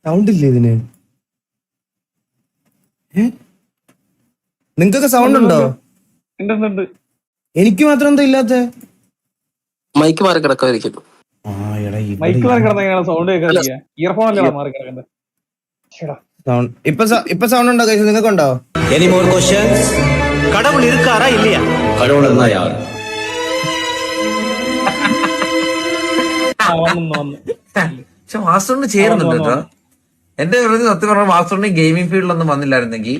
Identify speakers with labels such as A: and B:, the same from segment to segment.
A: Sound ഇല്ലേ ഇതിന്? നിങ്ങക്കൊക്കെ sound ഉണ്ടോ? എനിക്ക് മാത്രം എന്താ ഇല്ലാത്ത?
B: മൈക്ക് മാറി കിടക്കായിരിക്കും.
C: മൈക്ക് മാറി കിടന്ന സൗണ്ട് ഇയർഫോൺ അല്ലേ മാറി കിടക്കണ്ടേ?
A: ഇപ്പൊ സൗണ്ട് ഉണ്ടോ? നിങ്ങൾക്കുണ്ടോ?
D: Any more questions? கடவுள் இருக்காரா இல்லையா? கடவுள் இருந்தா யாரு?
E: പക്ഷെ വാസുണ്ണി ചേരുന്നുണ്ട് കേട്ടോ. എന്റെ സത്യം പറഞ്ഞ വാസുണ്ണി ഗെയിമിംഗ് ഫീൽഡിലൊന്നും വന്നില്ലായിരുന്നെങ്കിൽ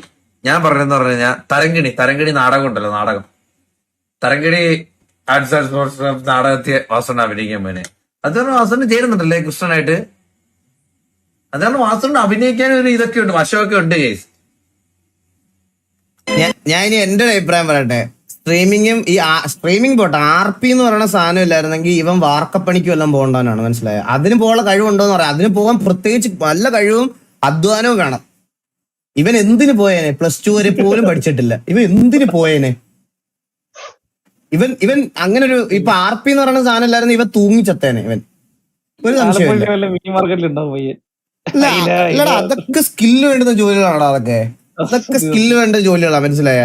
E: ഞാൻ പറഞ്ഞെന്ന് പറഞ്ഞു കഴിഞ്ഞാൽ തരങ്കിണി നാടകം ഉണ്ടല്ലോ, നാടകം തരങ്കിണി ആർട്സ് ആൻഡ് സ്പോർട്സ് നാടകത്തെ വാസുണ്ണ അഭിനയിക്കാൻ പോനെ. അതുകൊണ്ട് വാസുണ്ണി ചേരുന്നുണ്ടല്ലേ കൃഷ്ണനായിട്ട്. അതാണ് വാസുണ്ണ അഭിനയിക്കാൻ ഒരു ഇതൊക്കെ ഉണ്ട്, വശമൊക്കെ ഉണ്ട് കേസ്.
A: ഞാൻ ഇനി എന്റെ അഭിപ്രായം പറയട്ടെ. സ്ട്രീമിംഗ് പോട്ടെ, RP എന്ന് പറയുന്ന സാധനം ഇല്ലായിരുന്നെങ്കിൽ ഇവൻ വാർക്കപ്പണിക്കും എല്ലാം പോകണ്ടാനാണ്. മനസ്സിലായോ? അതിന് പോകാനുള്ള കഴിവുണ്ടോന്ന് പറയാം. അതിന് പോകാൻ പ്രത്യേകിച്ച് നല്ല കഴിവും അധ്വാനവും വേണം. ഇവൻ എന്തിനു പോയേനെ? +2 വരെ പോലും പഠിച്ചിട്ടില്ല. ഇവൻ എന്തിനു പോയേനെ? ഇവൻ അങ്ങനെ ഒരു ഇപ്പൊ RP എന്ന് പറയുന്ന സാധനം ഇല്ലായിരുന്നു ഇവൻ തൂങ്ങിച്ചത്തേനെ. ഇവൻ ഒരു സംശയമില്ല. അതൊക്കെ സ്കില്ല് വേണ്ടുന്ന ജോലികളാണ്. അതൊക്കെ സ്കില്ല് വേണ്ട ജോലികളാ. മനസ്സിലായ?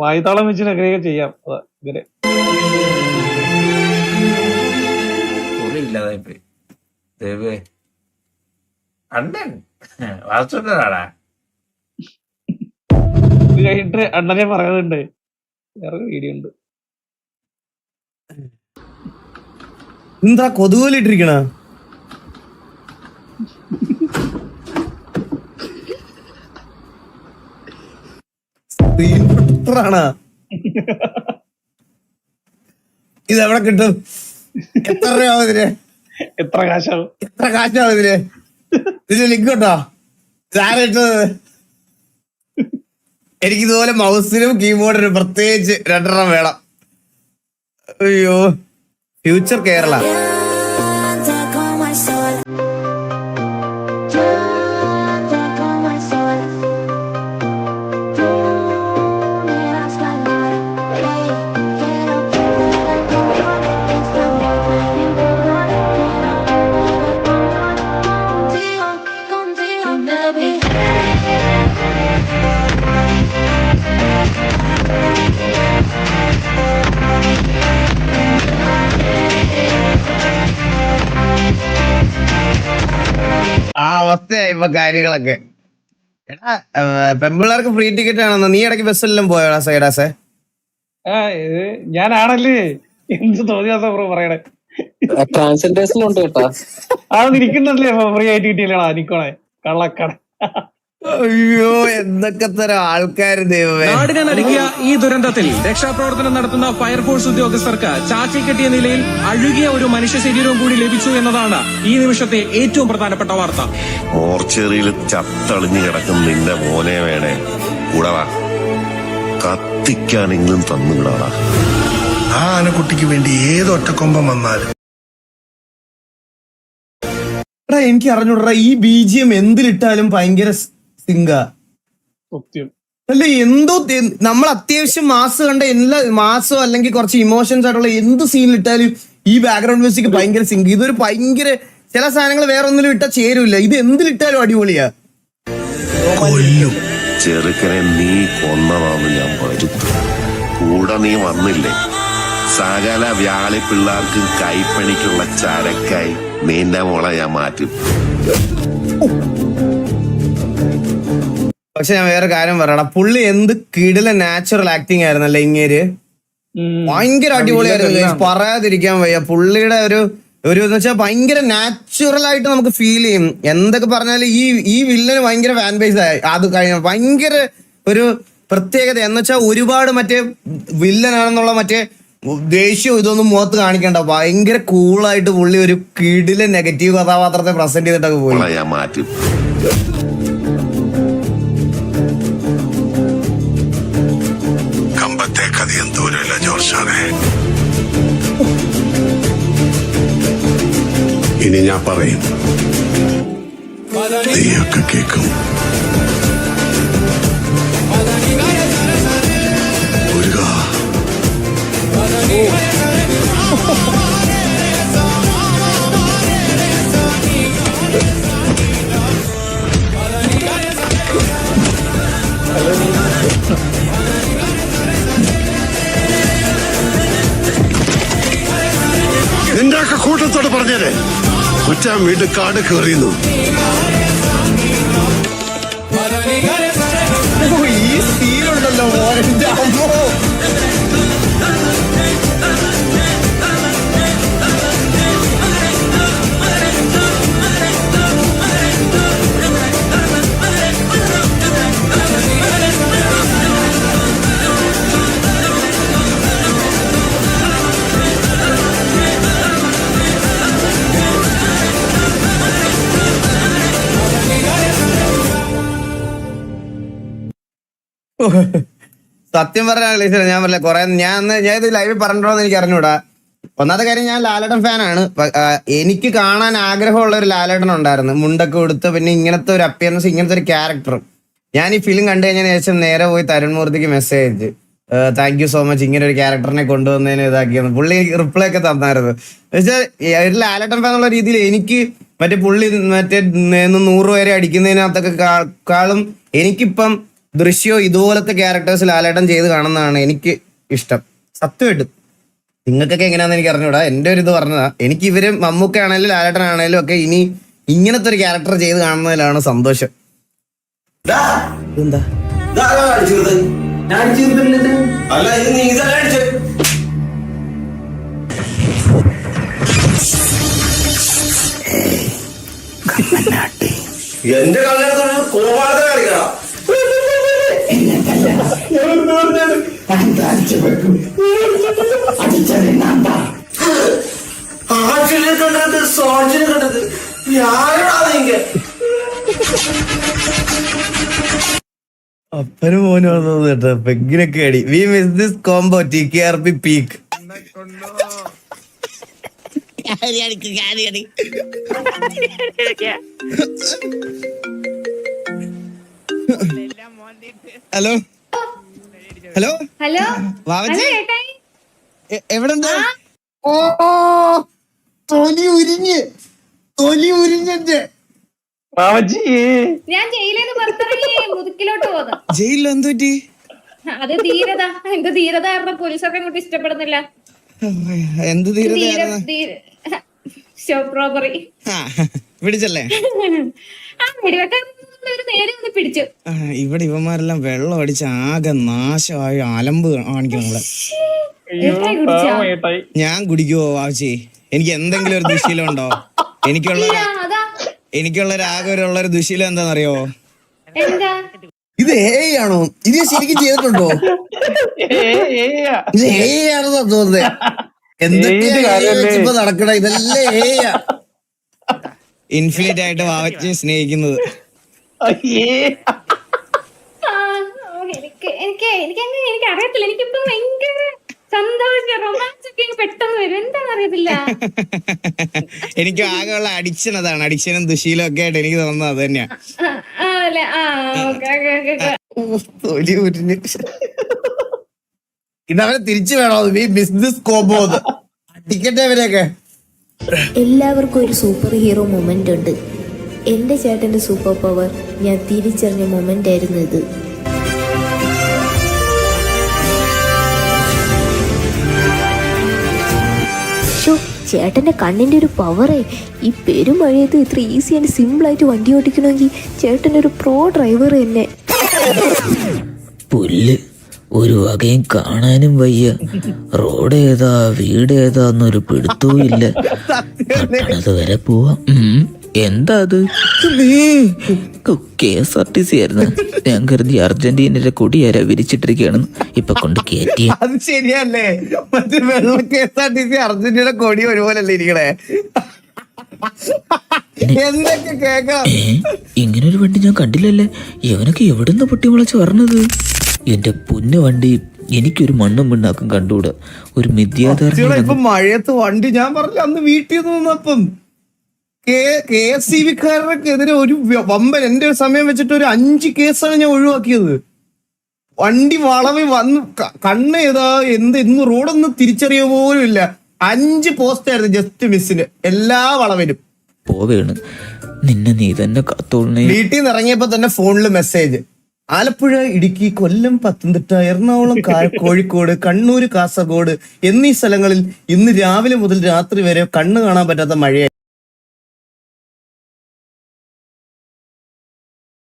C: വായ്ത്താളം വെച്ച് ചെയ്യാം. കഴിഞ്ഞിട്ട് അണ്ണനെ പറയുന്നുണ്ട്, വേറെ വീഡിയോ ഉണ്ട്.
A: എന്താ കൊതുകോലിട്ടിരിക്കണ? ഇതെവിടെ കിട്ടും? എത്ര രൂപ ഇതിന്?
C: എത്ര കാശാവും
A: ഇതിന്? ഇതിന് ലിങ്ക് കേട്ടോ? ഇതാരിട്ടത്? എനിക്കിതുപോലെ മൗസിനും കീബോർഡിനും പ്രത്യേകിച്ച് 2 വേണം. അയ്യോ, ഫ്യൂച്ചർ കേരള. ആ അവസ്ഥയായി ഇപ്പൊ കാര്യങ്ങളൊക്കെ. എടാ, പെമ്പിള്ളേർക്ക് ഫ്രീ ടിക്കറ്റ് ആണെന്ന് നീ ഇടയ്ക്ക് ബസ്സെല്ലാം പോയോടാ സൈഡാസേ?
C: ഞാനാണല്ലേ എന്ത് തോന്നിയാ പറയണേ.
B: ട്രാൻസ്ജെൻഡേഴ്സിനും ഉണ്ട് കേട്ടാ.
C: അതൊന്നും ഇരിക്കുന്നല്ലേ ഫ്രീ ആയിട്ട് കിട്ടിയില്ലടാ നിക്കോണേ കള്ളക്കട.
A: അയ്യോ, എന്തൊക്കെ തരം ആൾക്കാര് ദൈവമേ.
F: നാടിനെ നടുക്കിയ ഈ ദുരന്തത്തിൽ രക്ഷാപ്രവർത്തനം നടത്തുന്ന ഫയർഫോഴ്സ് ഉദ്യോഗസ്ഥർക്ക് ചാക്കിൽ കെട്ടിയ നിലയിൽ അഴുകിയ ഒരു മനുഷ്യ ശരീരവും കൂടി ലഭിച്ചു എന്നതാണ് ഈ നിമിഷത്തെ ഏറ്റവും പ്രധാനപ്പെട്ട വാർത്ത.
G: മോർച്ചറിയിൽ ചത്തളിഞ്ഞു കിടക്കുന്ന നിന്റെ മോനെ വേണേ കൂടവാ കത്തിക്കാനെങ്കിലും തന്നുവിടാടാ.
H: ആ ആനക്കുട്ടിക്ക് വേണ്ടി ഏതൊറ്റക്കൊമ്പം വന്നാലും.
A: എനിക്ക് അറിഞ്ഞൂടാ, ഈ BGM എന്തിലിട്ടാലും ഭയങ്കര സിങ്ക അല്ലെ? എന്തോ നമ്മൾ അത്യാവശ്യം മാസ് കണ്ട എല്ലാ മാസോ അല്ലെങ്കിൽ കുറച്ച് ഇമോഷൻസ് ആയിട്ടുള്ള എന്ത് സീനിലിട്ടാലും ഈ ബാക്ക്ഗ്രൗണ്ട് മ്യൂസിക് ഭയങ്കര സിങ്ക്. ഇതൊരു ഭയങ്കര ചില സാധനങ്ങൾ വേറെ ഒന്നിലും ഇട്ടാ ചേരൂല. ഇത് എന്തിലിട്ടാലും അടിപൊളിയാ.
G: ചെറുക്കനെ നീ കൊന്നതാന്ന് ഞാൻ വരുത്തു. കൂടെ നീ വന്നില്ലേ? സകല വ്യാളി പിള്ളേർക്കും കൈപ്പണിക്കുള്ള ചരക്കായി നിന്റെ മോളെ ഞാൻ മാറ്റും.
A: പക്ഷെ ഞാൻ വേറെ കാര്യം പറയണം, പുള്ളി എന്ത് കിടില നാച്ചുറൽ ആക്ടിങ് ആയിരുന്നല്ലേ ഇങ്ങേര്. ഭയങ്കര അടിപൊളിയായിരുന്നു, പറയാതിരിക്കാൻ വയ്യ. പുള്ളിയുടെ ഒരു എന്ന് വെച്ചാൽ ഭയങ്കര നാച്ചുറൽ ആയിട്ട് നമുക്ക് ഫീൽ ചെയ്യും. എന്തൊക്കെ പറഞ്ഞാലും ഈ വില്ലന് ഭയങ്കര ഫാൻ ബേസ് ആയി. അത് കഴിഞ്ഞ ഭയങ്കര ഒരു പ്രത്യേകത എന്ന് വെച്ചാൽ ഒരുപാട് മറ്റേ വില്ലനാണെന്നുള്ള മറ്റേ ദേഷ്യം ഇതൊന്നും മുഖത്ത് കാണിക്കണ്ട. ഭയങ്കര കൂളായിട്ട് പുള്ളി ഒരു കിടിലെ നെഗറ്റീവ് കഥാപാത്രത്തെ പ്രസന്റ് ചെയ്തിട്ടൊക്കെ പോയി.
H: കമ്പത്തെ കഥയും ദൂരമില്ല ജോർജാനെ. ഇനി ഞാൻ പറയും, നീയൊക്കെ കേൾക്കും. ഒറ്റ വീട് കാട് കയറിയുന്നു.
A: ഈ സീനുണ്ടല്ലോ മോനെ അമ്മോ. സത്യം പറഞ്ഞ ഞാൻ പറഞ്ഞ കൊറേ ഞാൻ ഇത് ലൈവിൽ പറഞ്ഞിട്ടുണ്ടോ എനിക്ക് അറിഞ്ഞൂടാ. ഒന്നാമത്തെ കാര്യം ഞാൻ ലാലേട്ടൻ ഫാനാണ്. എനിക്ക് കാണാൻ ആഗ്രഹമുള്ള ഒരു ലാലേട്ടൻ ഉണ്ടായിരുന്നു, മുണ്ടൊക്കെ കൊടുത്ത് പിന്നെ ഇങ്ങനത്തെ ഒരു അപ്പിയറൻസ്, ഇങ്ങനത്തെ ഒരു ക്യാരക്ടറും. ഞാൻ ഈ ഫിലിം കണ്ടു കഴിഞ്ഞതിന് ശേഷം നേരെ പോയി തരുൺ മൂർത്തിക്ക് message, thank you so much ഇങ്ങനെ ഒരു ക്യാരക്ടറിനെ കൊണ്ടുവന്നതിന് ഇതാക്കിയെന്ന്. പുള്ളി റിപ്ലൈ ഒക്കെ തന്നായിരുന്നു. പക്ഷേ ഒരു ലാലേട്ടൻ ഫാൻ എന്നുള്ള രീതിയിൽ എനിക്ക് മറ്റേ പുള്ളി 100 പേരെ അടിക്കുന്നതിനകത്തൊക്കെ കാളും എനിക്കിപ്പം ദൃശ്യോ ഇതുപോലത്തെ ക്യാരക്ടേഴ്സ് ലാലേട്ടൻ ചെയ്ത് കാണുന്നതാണ് എനിക്ക് ഇഷ്ടം. സത്യമായിട്ടും നിങ്ങൾക്കൊക്കെ എങ്ങനെയാണെന്ന് എനിക്ക് അറിഞ്ഞൂടാ. എൻ്റെ ഒരു ഇത് പറഞ്ഞതാ. എനിക്ക് ഇവര് മമ്മൂക്ക ആണെങ്കിലും ലാലേട്ടൻ ആണെങ്കിലും ഒക്കെ ഇനി ഇങ്ങനത്തെ ഒരു ക്യാരക്ടർ ചെയ്ത് കാണുന്നതിലാണ് സന്തോഷം. എന്താ
D: എന്റെ കല്യാണത്തിന് കോമാളത്തെ കാണിക്കണം. ആറ്റിനെ കണ്ടത് സോച്ചിനെ കണ്ടത് ഞാനാ നീങ്ക
A: അപ്പനും മോനും വന്നത് കേട്ടോ. പെഗ്ഗിനൊക്കെ അടി. We miss this combo TKRP peak. Hello hello
I: hello
A: Vavaji എവിടെണ്ട്? ഓ തൊലി ഉരിഞ്ഞെ
I: ഞാൻ ജയിലിന്ന് പുറത്തിറങ്ങി മുതുക്കിലോട്ട് പോന്നു.
A: ജയിലിൽ എന്ത് പറ്റി?
I: അത് ധീരത. എന്റെ ധീരത കാരണം പോലീസൊക്കെ അങ്ങോട്ട് ഇഷ്ടപ്പെടുന്നില്ല.
A: എന്ത്
I: ഷോപ്പ് റോബറി
A: പിടിച്ചല്ലേ?
I: ആ വെടിവെക്കാൻ നേരെ ഒന്ന് പിടിച്ചു.
A: ഇവിടെ ഇവന്മാരെല്ലാം വെള്ളം അടിച്ച് ആകെ നാശമായി അലമ്പ് കാണിക്കും നമ്മളെ. ഞാൻ കുടിക്കുവോ ആവശ്യേ? എനിക്ക് എന്തെങ്കിലും ഒരു ദുശീലം ഉണ്ടോ? എനിക്കുള്ള ആകെയുള്ളൊരു ദുശീലം എന്താണെന്നറിയോ? ഇത് ആണോ? ഇത് ശരിക്കും ചെയ്തിട്ടുണ്ടോ? ഇത് ആണെന്നാ തോന്നുന്നത്. എന്തൊക്കെയാ നടക്കണ? ഇതെല്ലാം ഇൻഫിനിറ്റ് ആയിട്ട് വാവച്ച് സ്നേഹിക്കുന്നത്.
I: എനിക്ക് അറിയത്തില്ല. എനിക്കിപ്പോ ഭയങ്കര സന്തോഷം, റൊമാൻസ് ഒക്കെ പെട്ടെന്ന് വരും. എന്താണെന്ന് അറിയത്തില്ല.
A: എനിക്ക് ആകെയുള്ള അഡിക്ഷൻ അതാണ്. അഡിക്ഷനും ദുശീലും ഒക്കെ ആയിട്ട് എനിക്ക് തോന്നുന്നത് അത് തന്നെയാ. ഇതവരെ തിരിച്ചു വേണോ? ബിസിനസ് കോംബോ ടിക്കറ്റ് അവരെയൊക്കെ.
J: എല്ലാവർക്കും ഒരു സൂപ്പർ ഹീറോ മൊമെന്റ് ഉണ്ട്. എൻ്റെ ചേട്ടൻ്റെ സൂപ്പർ പവർ ഞാൻ തിരിച്ചറിഞ്ഞ മൊമെന്റ് ആയിരുന്നു ഇത്. ചേട്ടൻ്റെ കണ്ണിൻ്റെ ഒരു പവറേ. ഈ പെരുമഴയത്ത് ഇത്ര ഈസി ആൻഡ് സിമ്പിളായിട്ട് വണ്ടി ഓടിക്കണമെങ്കിൽ ചേട്ടനൊരു പ്രോ ഡ്രൈവർ തന്നെ.
K: പുല്ല് ഒരു വകയും കാണാനും വയ്യ. റോഡ് ഏതാ വീട് ഏതാന്നൊരു പിടുത്തവും ഇല്ല. പട്ടണത് വരെ പോവാം. എന്താ അത്? KSRTC ആയിരുന്നു. ഞാൻ കരുതി അർജന്റീനയുടെ കൊടിയാരാ വിരിച്ചിട്ടിരിക്കുകയാണെന്ന്. ഇപ്പൊ കൊണ്ട് കയറ്റിയ.
A: അത് ശരിയല്ലേ? മറ്റേ വെള്ള KSRTC അർജന്റീനയുടെ കൊടി ഒരുപോലല്ലേ ഇരിക്കണേ? എന്തൊക്കെ കേക്കാം.
K: ഇങ്ങനൊരു വണ്ടി ഞാൻ കണ്ടില്ലല്ലേ. ഇവനൊക്കെ എവിടുന്ന് പൊട്ടി മുളച്ച് പറഞ്ഞത്? എന്റെ പൊന്നു വണ്ടി എനിക്കൊരു മണ്ണും പിണ്ണാക്കും കണ്ടുകൂടാ. ഒരു മിഥ്യാധാരണ.
A: ഇപ്പൊ മഴയത്ത് വണ്ടി ഞാൻ പറഞ്ഞില്ല അന്ന് വീട്ടിൽ നിന്നപ്പം KSCBക്കാരനെതിരെ ഒരു വമ്പൻ എന്റെ സമയം വെച്ചിട്ട് ഒരു 5 കേസാണ് ഞാൻ ഒഴിവാക്കിയത്. വണ്ടി വളവിൽ വന്ന് കണ്ണ് ഏതാ ഇന്ന് റോഡൊന്നും തിരിച്ചറിയ പോലും ഇല്ല. 5 പോസ്റ്റായിരുന്നു ജസ്റ്റ് മിസ്സിന് എല്ലാ വളവിലും.
K: പോവേണ് നിന്നെ നീ തന്നെ കാത്തോളണേ.
A: വീട്ടിൽ നിന്ന് ഇറങ്ങിയപ്പോ തന്നെ ഫോണില് മെസ്സേജ്. ആലപ്പുഴ, ഇടുക്കി, കൊല്ലം, പത്തനംതിട്ട, എറണാകുളം, കോഴിക്കോട്, കണ്ണൂർ, കാസർഗോഡ് എന്നീ സ്ഥലങ്ങളിൽ ഇന്ന് രാവിലെ മുതൽ രാത്രി വരെ കണ്ണ് കാണാൻ പറ്റാത്ത മഴയായി.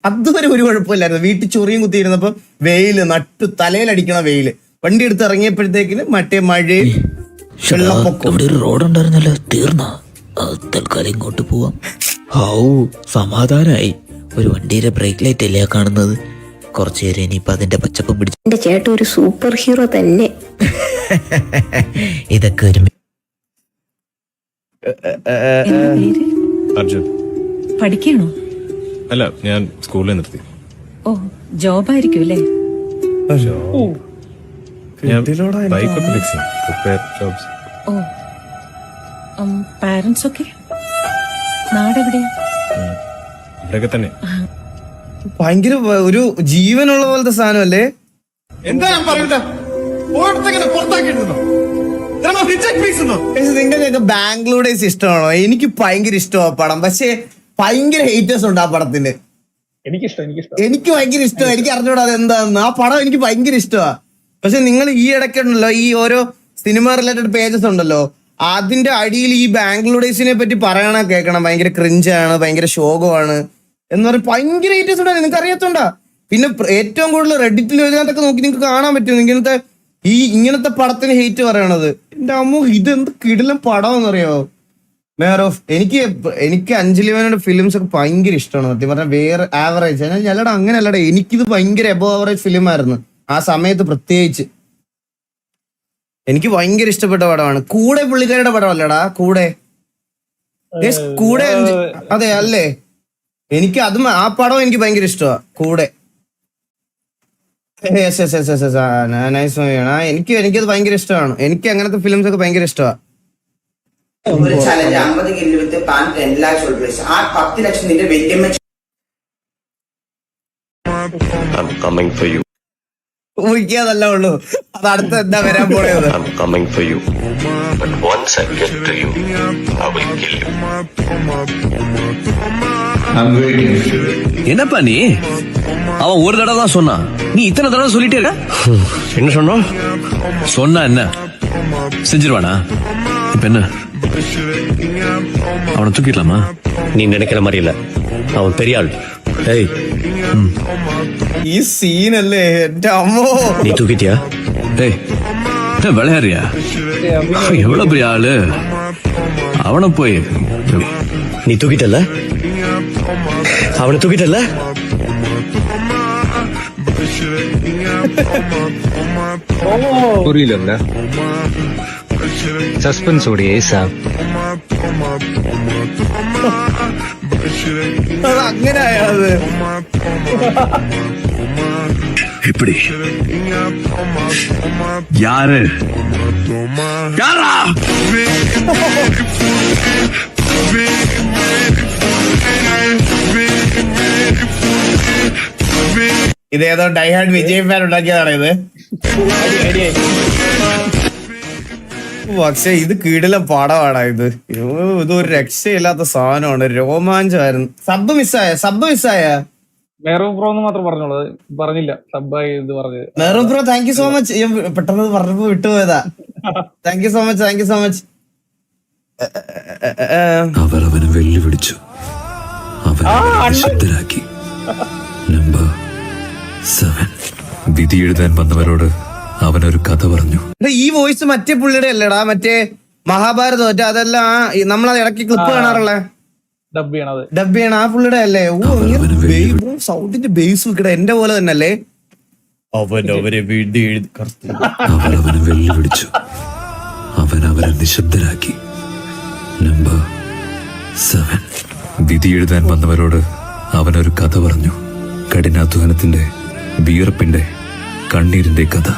A: അതുവരെ ഒരു കുഴപ്പമില്ലായിരുന്നു. വീട്ടിൽ ചൊറിയും കുത്തിയിരുന്നപ്പോ വെയില് നട്ടു തലയിലടിക്കണ വെയില്. വണ്ടി എടുത്ത് ഇറങ്ങിയപ്പോഴത്തേക്കിന് മറ്റേ മഴയും വെള്ളപ്പൊക്കം.
K: ഇവിടെ ഒരു റോഡ് ഉണ്ടായിരുന്നല്ലോ, തീർന്ന തൽക്കാലം ഇങ്ങോട്ട് പോവാം. ഔ സമാധാനായി. ഒരു വണ്ടിയുടെ ബ്രേക്ക് ലൈറ്റ് അല്ലേ കാണുന്നത്. കുറച്ചു നേരം ഇനിയിപ്പൊ അതിന്റെ പച്ചപ്പം പിടിച്ചു.
J: എന്റെ ചേട്ടൻ ഒരു സൂപ്പർ ഹീറോ തന്നെ.
K: ഇതൊക്കെ ഒരു
F: അർജുൻ
L: പഠിക്കണോ?
F: അല്ല, ഞാൻ സ്കൂളിൽ നിർത്തി.
L: ഓ, ജോബായിരിക്കും അല്ലേ?
F: ഞാൻ ബൈക്കൊക്കെ ഫിക്സ് ചെയ്യും. Repair jobs.
L: ഓ, പാരന്റ്സ് ഒക്കെ നാടെവിടെയാ?
F: ഇവിടെയൊക്കെ തന്നെ.
A: ഭയങ്കര ഒരു ജീവനുള്ള പോലത്തെ സാധനം അല്ലേ?
H: എന്താ ഞാൻ പറയുന്നത്?
A: നിങ്ങൾക്കൊക്കെ ബാംഗ്ലൂർ ഡേയ്സ് ഇഷ്ടമാണോ? എനിക്ക് ഭയങ്കര ഇഷ്ടമാണ് പടം. പക്ഷെ ഭയങ്കര ഹേറ്റേഴ്സ് ഉണ്ട് ആ പടത്തിന്. എനിക്ക് ഭയങ്കര ഇഷ്ടമാണ്. എനിക്ക് അറിഞ്ഞൂടാ അതെന്താന്ന്. ആ പടം എനിക്ക് ഭയങ്കര ഇഷ്ടമാണ്. പക്ഷെ നിങ്ങൾ ഈ ഇടയ്ക്കുണ്ടല്ലോ, ഈ ഓരോ സിനിമ റിലേറ്റഡ് പേജസ് ഉണ്ടല്ലോ, അതിന്റെ അടിയിൽ ഈ ബാംഗ്ലൂർ ഡേയ്സിനെ പറ്റി പറയണ കേൾക്കണം. ഭയങ്കര ക്രിഞ്ചാണ്, ഭയങ്കര ശോകമാണ് എന്ന് പറഞ്ഞ് ഭയങ്കര ഹേറ്റേഴ്സ് ഉണ്ടായിരുന്നു. നിങ്ങൾക്ക് അറിയാത്തോണ്ടാ. പിന്നെ ഏറ്റവും കൂടുതൽ റെഡിറ്റിൽ ഇതിനകത്തൊക്കെ നോക്കി നിങ്ങൾക്ക് കാണാൻ പറ്റും ഇങ്ങനത്തെ പടത്തിന് ഹേറ്റ് പറയണത്. എന്റെ അമ്മ, ഇതെന്ത് കിടിലം പടം എന്നറിയോ? മേയർ ഓഫ് എനിക്ക് അഞ്ജലി മേനോന്റെ ഫിലിംസ് ഒക്കെ ഭയങ്കര ഇഷ്ടമാണ് സത്യം പറഞ്ഞാൽ. വേറെ ആവറേജ് അല്ലടാ, അങ്ങനെ അല്ലടാ. എനിക്കിത് ഭയങ്കര എബോ ആവറേജ് ഫിലിം ആയിരുന്നു ആ സമയത്ത്. പ്രത്യേകിച്ച് എനിക്ക് ഭയങ്കര ഇഷ്ടപ്പെട്ട പടമാണ്. കൂടെ പുള്ളിക്കാരുടെ പടം അല്ലടാ, കൂടെ അതെ അല്ലേ? എനിക്ക് അതും ആ പടം എനിക്ക് ഭയങ്കര ഇഷ്ടമാണ്. കൂടെ നൈസ് മൂവിയാണ്. എനിക്കത് ഭയങ്കര ഇഷ്ടമാണ്. എനിക്ക് അങ്ങനത്തെ ഫിലിംസ് ഒക്കെ ഭയങ്കര ഇഷ്ടമാണ്.
M: ഒരു ചലഞ്ച് 50 കിലോ വിത്ത് പാൻ 10 lakhs ഉൾപ്രൈസ്. ആ 10 ലക്ഷം നിന്റെ വല്യമ്മ
A: ഊഹിക്കാതല്ല ഉള്ളൂ. അത് അടുത്ത എന്താ വരാൻ പോണത്?
D: என்னப்பா நீ? அவன் ஒரு தடவை தான் சொன்னான், நீ இத்தனை தடவை சொல்லிட்டே இருக்க. என்ன சொன்னோம்? சொன்னா என்ன செஞ்சிருவானா? இப்ப என்ன, அவனை தூக்கிடலாமா? நீ நினைக்கிற மாதிரி இல்ல, அவன் பெரிய ஆள். ஏய்,
A: ഈ സീനല്ലേ എന്റെ അമ്മോ.
D: நீ தூக்கிட்டியா? ஏய், என்ன விளையாடுறியா? எவ்வளவு பெரிய ஆளு அவனை போய். நீ தூக்கிட்டல, அவனை தூக்கிட்டல.
F: புரியல. சஸ்பென்ஸ் உடைய சார்.
A: അത് അങ്ങനെ ആയത്.
D: இப்படி யாரு யாரா?
A: ഇതേതോ ഡൈഹാർഡ് വിജയ് ഫാൻ ഉണ്ടാക്കിയതാണ് ഇത്. പക്ഷെ ഇത് കിടിലം പടമാണ് ഇത്. ഇതൊരു രക്ഷയില്ലാത്ത സാധനമാണ്. രോമാഞ്ചമായിരുന്നു. സബ് മിസ്സായ
C: മെഹറൂബ് ബ്രോ എന്ന് മാത്രം പറഞ്ഞില്ല. സബ്ബായി ഇത് പറഞ്ഞത്.
A: Mehroob bro, thank you so much. പെട്ടെന്ന് പറഞ്ഞപ്പോ വിട്ടുപോയതാ. Thank you so much.
H: അവർ അവനെ വെല്ലുവിളിച്ചു, അവനെ ശബ്ദരാക്കി. നമ്പർ 7. വിധി എഴുതാൻ വന്നവരോട് അവനൊരു കഥ പറഞ്ഞു.
A: ഈ വോയിസ് മറ്റേ പുള്ളിയുടെ അല്ലടാ, മറ്റേ മഹാഭാരതം മറ്റേ അതെല്ലാം നമ്മളത് ഇടയ്ക്ക് ക്ലിപ്പ് കാണാറുള്ള
C: ഡബ്
A: ചെയ്യണ ആ പുള്ളിയുടെ അല്ലേ? സൗണ്ടിന്റെ ബേസ് വെക്കട എന്റെ പോലെ തന്നെ അല്ലേ?
H: അവർ അവനെ വെല്ലുവിളിച്ചു, അവൻ അവരെ നിശബ്ദരാക്കി. നമ്പർ 7. വിധി എഴുതാൻ വന്നവരോട് അവനൊരു കഥ പറഞ്ഞു. കഠിനാധ്വാനത്തിന്റെ, വിയർപ്പിന്റെ, കണ്ണീരിന്റെ കഥ.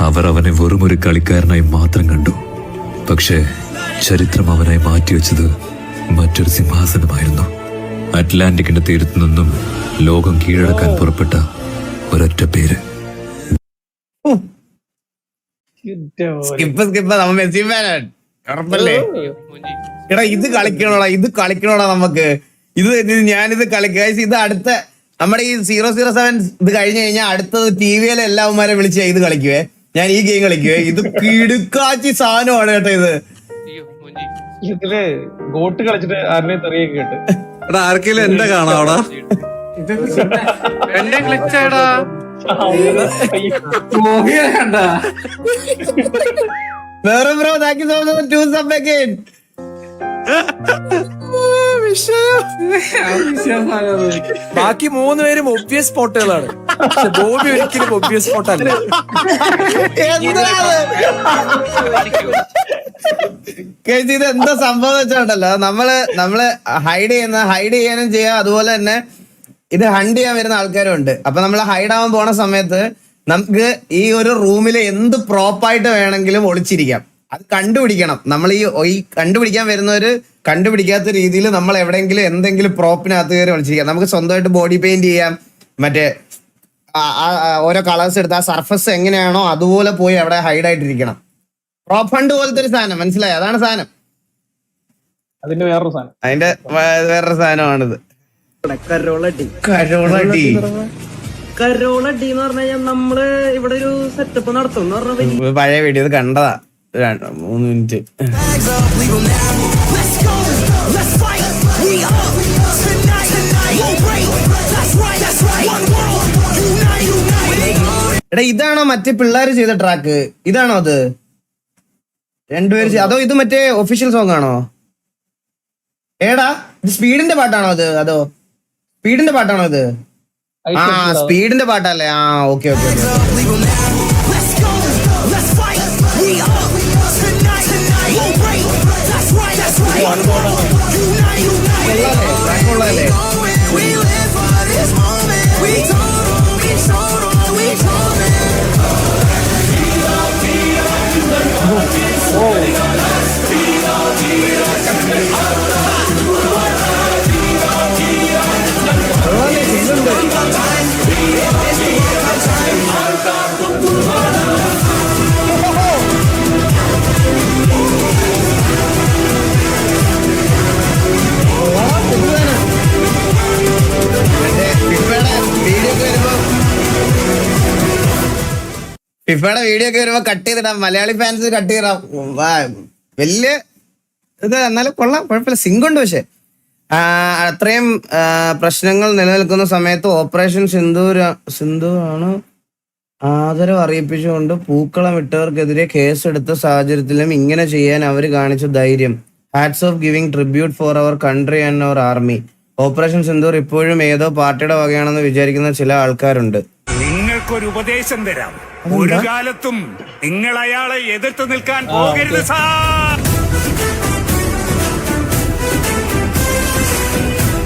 H: അവർ അവനെ വെറുമൊരു കളിക്കാരനായി മാത്രം കണ്ടു. പക്ഷേ ചരിത്രം അവനായി മാറ്റിവെച്ചത് മറ്റൊരു സിംഹാസനമായിരുന്നു. അറ്റ്ലാന്റിക്കിന്റെ തീരത്തു നിന്നും ലോകം കീഴടക്കാൻ പുറപ്പെട്ട ഒരൊറ്റ പേര്.
A: എടാ ഇത് കളിക്കണോടാ നമുക്ക്. ഞാനിത് കളിക്കുക. ഇത് അടുത്ത നമ്മുടെ ഈ 007 ഇത് കഴിഞ്ഞു കഴിഞ്ഞാൽ അടുത്തത് ടിവിയിലെ എല്ലാവന്മാരെ വിളിച്ച് ഇത് കളിക്കുവേ. ഞാൻ ഈ ഗെയിം കളിക്കുവേ. ഇത് കിടുക്കാച്ചി സാധനമാണ് കേട്ടോ.
C: ഇതില് ഗോട്ട് കളിച്ചിട്ട് ആരുടെയും തെറിയൊക്കെ കേട്ട്.
E: ആർക്കെങ്കിലും എന്റെ കാണാം അവിടെ. എന്റെ ഗ്ലിച്ചാടാ
A: വേറെ bro thank you so much 2 sub again.
F: ബാക്കി 3 പേരും ഒബ്വിയസ് സ്പോട്ടുകളാണ്. പക്ഷെ ബോബി ഒരിക്കലും ഒബ്വിയസ് സ്പോട്ടല്ല.
A: ഇത് എന്താ സംഭവം വെച്ചോണ്ടല്ലോ, നമ്മള് ഹൈഡ് ചെയ്യാനും ചെയ്യാം. അതുപോലെ തന്നെ ഇത് ഹണ്ട് ചെയ്യാൻ വരുന്ന ആൾക്കാരും ഉണ്ട്. അപ്പൊ നമ്മൾ ഹൈഡ് ആവാൻ പോണ സമയത്ത് നമുക്ക് ഈ ഒരു റൂമിൽ എന്ത് പ്രോപ്പായിട്ട് വേണമെങ്കിലും ഒളിച്ചിരിക്കാം. അത് കണ്ടുപിടിക്കണം. നമ്മൾ ഈ കണ്ടുപിടിക്കാൻ വരുന്നവര് കണ്ടുപിടിക്കാത്ത രീതിയിൽ നമ്മൾ എവിടെയെങ്കിലും എന്തെങ്കിലും പ്രോപ്പിനകത്ത് കയറി ഒളിച്ചിരിക്കാം. നമുക്ക് സ്വന്തമായിട്ട് ബോഡി പെയിന്റ് ചെയ്യാം. മറ്റേ ഓരോ കളേഴ്സ് എടുത്ത് ആ സർഫസ് എങ്ങനെയാണോ അതുപോലെ പോയി അവിടെ ഹൈഡ് ആയിട്ടിരിക്കണം. പ്രോപ്പ് ഫണ്ട് പോലത്തെ ഒരു സാധനം, മനസ്സിലായി? അതാണ് സാധനം.
C: അതിന്റെ വേറൊരു സാധനം.
A: അതിന്റെ വേറൊരു സാധനമാണിത്. കരോളടി
F: എന്ന് പറഞ്ഞാൽ നമ്മള് ഇവിടെ ഒരു സെറ്റപ്പ് നടത്തും എന്ന് പറഞ്ഞ
A: പഴയ വീഡിയോ കണ്ടതാ. 3 മിനിറ്റ്. എടാ ഇതാണോ മറ്റേ പിള്ളേര് ചെയ്ത ട്രാക്ക്? ഇതാണോ അത്? രണ്ടുപേര് അതോ ഇത് മറ്റേ ഒഫീഷ്യൽ സോങ് ആണോ? ഏടാ ഇത് സ്പീഡിന്റെ പാട്ടാണോ അത്? അതോ സ്പീഡിന്റെ പാട്ടാണോ ഇത്? ആ സ്പീഡിന്റെ പാട്ടല്ലേ? ആ ഓക്കെ ഓക്കെ. ഫിഫയുടെ വീഡിയോ ഒക്കെ വരുമ്പോ കട്ട് ചെയ്തിടാം. മലയാളി ഫാൻസ് കട്ട് ചെയ്തിടാം. വലിയ ഇത് എന്നാലും കൊള്ളാം, കുഴപ്പമില്ല. സിങ്കുണ്ട്. പക്ഷെ അത്രയും പ്രശ്നങ്ങൾ നിലനിൽക്കുന്ന സമയത്ത് ഓപ്പറേഷൻ സിന്ദൂർ ആണ് ആദരവ് അറിയിപ്പിച്ചുകൊണ്ട് പൂക്കളം ഇട്ടവർക്കെതിരെ കേസെടുത്ത സാഹചര്യത്തിലും ഇങ്ങനെ ചെയ്യാൻ അവർ കാണിച്ച ധൈര്യം. Hats off giving tribute for our country and our army. Operation Sindoor ഇപ്പോഴും ഏതോ പാർട്ടിയുടെ വകയാണെന്ന് വിചാരിക്കുന്ന ചില ആൾക്കാരുണ്ട്.
F: നിങ്ങൾക്കൊരു ഉപദേശം തരാം. ഒരു കാലത്തും നിങ്ങൾ അയാളെ എതിർത്ത് നിൽക്കാൻ പോകരുത് സാർ.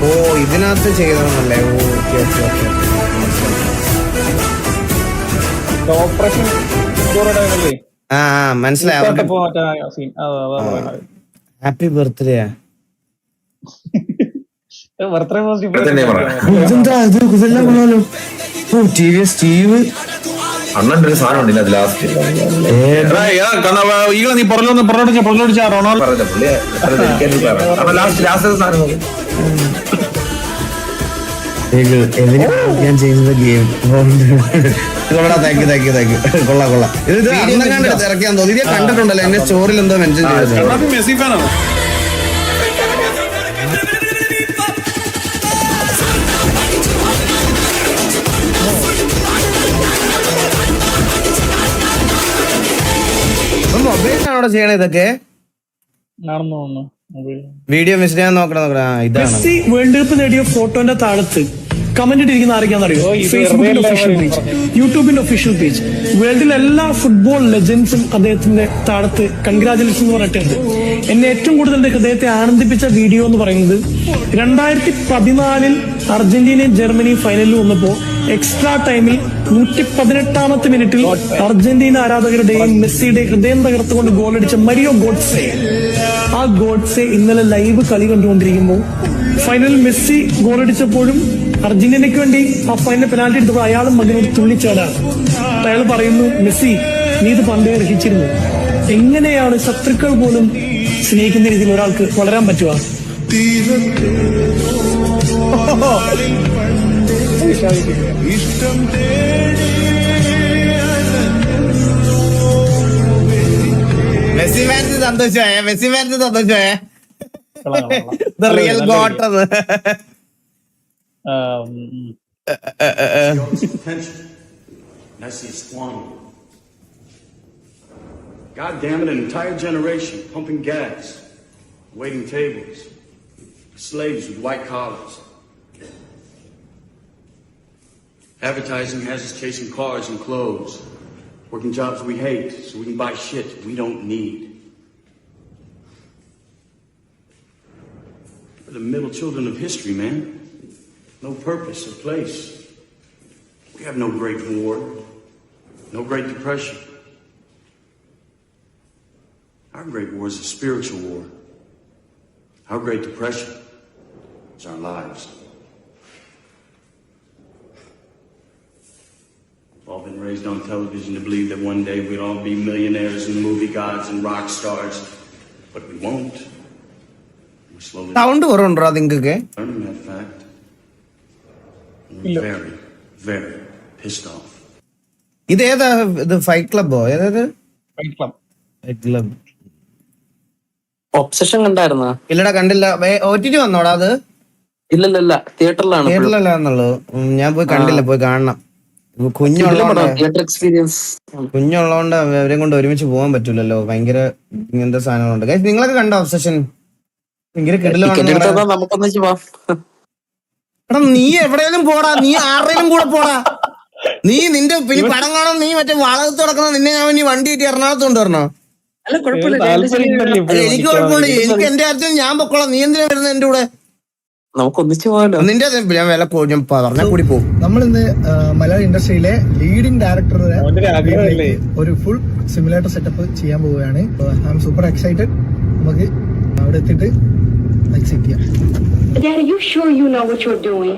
A: ഓ ഇതിനകത്ത് ചെയ്തതെന്നല്ലേ? Okay okay okay.
C: ഓപ്പറേഷൻ
A: ആ മനസ്സിലായി. Happy birthday.
C: ബർത്ത്ഡേ പോസ്റ്റ്
A: ഇതെന്താ ഇത്? ഇതെല്ലാം കൊള്ളാലോ. ഓ ടി വി സ്റ്റീവ്
E: അണ്ണന്റെ ഒരു സാധനം ഉണ്ടല്ലോ അത് ലാസ്റ്റ്
F: ഈകളെ നീ പുറലോടിച്ചാ റൊണാൾഡോ
E: ലാസ്റ്റ് സാധനം
A: ഞാൻ ചെയ്യുന്നത് ഗെയിം. കൊള്ളാം കൊള്ളാം. ഇത് ഇറക്കിയാൻ തോന്നി. ഇത് കണ്ടിട്ടുണ്ടല്ലോ എന്റെ സ്റ്റോറിൽ എന്തോ മെൻഷൻ ചെയ്തത്.
F: മെസ്സി ഫാനാണ്.
A: മൊബൈലിനാണോ ചെയ്യണ ഇതൊക്കെ? വീഡിയോ മിസ് ചെയ്യാൻ നോക്കണം. ഇതാണ്
F: വേൾഡ് കപ്പ് നേടിയ ഫോട്ടോന്റെ താഴത്ത് കമന്റ് ഇട്ടിരിക്കുന്ന ആരൊക്കെയാണെന്നറിയോ? ഫേസ്ബുക്കിന്റെ ഒഫീഷ്യൽ പേജ്, യൂട്യൂബിന്റെ ഒഫീഷ്യൽ പേജ്. വേൾഡിലെ എല്ലാ ഫുട്ബോൾ ലെജൻഡ്സും അദ്ദേഹത്തിന്റെ താഴത്ത് കൺഗ്രാജുലേഷൻ എന്ന് പറഞ്ഞിട്ടുണ്ട്. എന്നെ ഏറ്റവും കൂടുതൽ എന്റെ ഹൃദയത്തെ ആനന്ദിപ്പിച്ച വീഡിയോ എന്ന് പറയുന്നത് 2014 അർജന്റീനയും ജർമ്മനിയും ഫൈനലിൽ വന്നപ്പോ എക്സ്ട്രാ ടൈമിൽ 118ാമത്തെ മിനിറ്റിൽ അർജന്റീന ആരാധകരുടെയും മെസ്സിയുടെയും ഹൃദയം തകർത്തുകൊണ്ട് ഗോളടിച്ച മരിയോ ഗോഡ്സെ. ആ ഗോഡ്സെ ഇന്നലെ ലൈവ് കളി കണ്ടുകൊണ്ടിരിക്കുമ്പോൾ ഫൈനലിൽ മെസ്സി ഗോളടിച്ചപ്പോഴും അർജന്റീനയ്ക്ക് വേണ്ടി ആ ഫൈനൽ പെനാൽറ്റി എടുത്തപ്പോൾ അയാളും മകനോട് തുള്ളിച്ചാടാണ്. അയാൾ പറയുന്നു, മെസ്സി നീ ഇത് പണ്ടേ അർഹിച്ചിരുന്നു. എങ്ങനെയാണ് ശത്രുക്കൾ പോലും സ്നേഹിക്കുന്ന രീതിയിൽ ഒരാൾക്ക് വളരാൻ പറ്റുക?
A: മെസ്സി ഫാൻസ് സന്തോഷമായ. മെസ്സി ഫാൻസ് സന്തോഷമായ. Real GOAT.
F: God damn it, an entire generation pumping gas, waiting tables, slaves with white collars. Advertising has us chasing cars and clothes, working jobs we hate so we can buy shit we don't need. We're the middle children of history, man. No purpose or place. We have no Great War, no Great Depression. Our Great War is a spiritual war. Our Great Depression is our lives. We've all been raised on television to believe that one day we'd all be millionaires and movie gods and rock stars, but we won't. We're slowly
A: sound കുറവുണ്ടോ നിങ്ങൾക്ക്?
F: learning that fact. I'm very, very pissed off.
A: ഇതേതാ ഇത്? Fight ക്ലബോ? ഏതത്?
C: Fight club.
A: Fight club
B: obsession കണ്ടായിരുന്നാ?
A: ഇല്ലടാ, കണ്ടില്ല. OTT വന്നോടാ അത്?
B: ഇല്ലല്ല, തിയേറ്ററിലാണ്.
A: തിയേറ്ററിലല്ലാന്നുള്ളൂ. ഞാൻ പോയി കണ്ടില്ല, പോയി കാണണം.
B: Theatre experience.
A: കുഞ്ഞുള്ളതുകൊണ്ട് അവരെ കൊണ്ട് ഒരുമിച്ച് പോകാൻ പറ്റൂലല്ലോ. ഭയങ്കര ഇങ്ങനത്തെ സാധനങ്ങളുണ്ട്. നിങ്ങളൊക്കെ കണ്ടോ ഒബ്സഷൻ? ഭയങ്കര കിടിലമാണ്.
B: നമുക്കൊന്നിച്ച് പോവാം.
A: എടാ നീ എവിടെയെങ്കിലും പോടാ, നീ ആരുടെയും കൂടെ പോടാ. നീ നിന്റെ പിന്നെ പടം കാണാൻ നീ മറ്റേ വളകത്ത് കിടക്കണം. നിന്നെ ഞാൻ ഇനി വണ്ടി കിട്ടി എറണാകുളത്ത് കൊണ്ടുവരണോ? എനിക്ക് കുഴപ്പമില്ല, എനിക്ക് എന്റെ കാര്യത്തിൽ ഞാൻ പൊക്കോളാം. നീ എന്തിനാ വരുന്നത് എന്റെ കൂടെ?
B: നമുക്കൊന്നിച്ച് പോകാലോ.
A: നിന്റെ ഞാൻ വില ഞാൻ പറഞ്ഞാൽ കൂടി പോകും.
F: നമ്മളിന്ന് മലയാള ഇൻഡസ്ട്രിയിലെ ലീഡിംഗ് ഡയറക്ടറുടെ ഒരു ഫുൾ സിമുലേറ്റർ സെറ്റപ്പ് ചെയ്യാൻ പോവുകയാണ്. I am super excited. നമുക്ക് അവിടെ എത്തിയിട്ട് എക്സിറ്റ് ചെയ്യാം.
J: Daddy, you sure you know what you're doing?